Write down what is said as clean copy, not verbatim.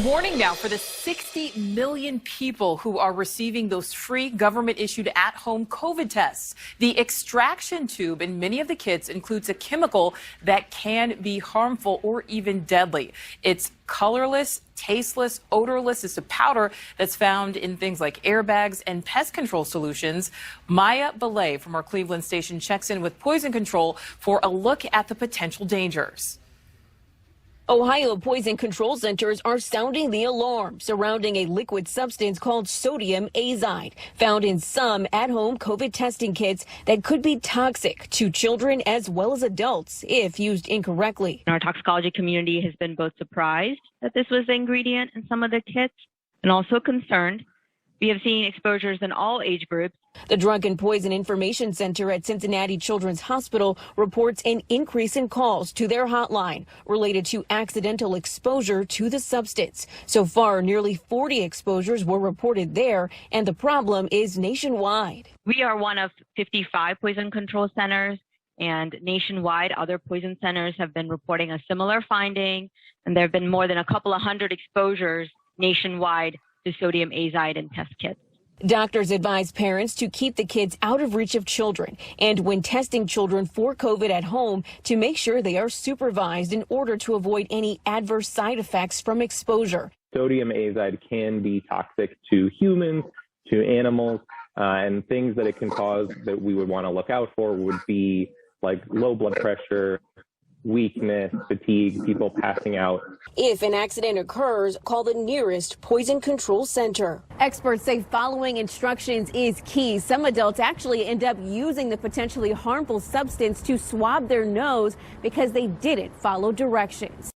warning now for the 60 million people who are receiving those free government-issued at-home COVID tests. The extraction tube in many of the kits includes a chemical that can be harmful or even deadly. It's colorless, tasteless, odorless. It's a powder that's found in things like airbags and pest control solutions. Maya Belay from our Cleveland station checks in with Poison Control for a look at the potential dangers. Ohio poison control centers are sounding the alarm surrounding a liquid substance called sodium azide, found in some at-home COVID testing kits that could be toxic to children as well as adults if used incorrectly. Our toxicology community has been both surprised that this was the ingredient in some of the kits and also concerned. We have seen exposures in all age groups. The Drug and Poison Information Center at Cincinnati Children's Hospital reports an increase in calls to their hotline related to accidental exposure to the substance. So far, nearly 40 exposures were reported there, and the problem is nationwide. We are one of 55 poison control centers, and nationwide, other poison centers have been reporting a similar finding, and there have been more than a couple of hundred exposures nationwide to sodium azide in test kits. Doctors advise parents to keep the kids out of reach of children, and when testing children for COVID at home, to make sure they are supervised in order to avoid any adverse side effects from exposure. Sodium azide can be toxic to humans, to animals, and things that it can cause that we would want to look out for would be like low blood pressure, weakness, fatigue, people passing out. If an accident occurs, call the nearest poison control center. Experts say following instructions is key. Some adults actually end up using the potentially harmful substance to swab their nose because they didn't follow directions.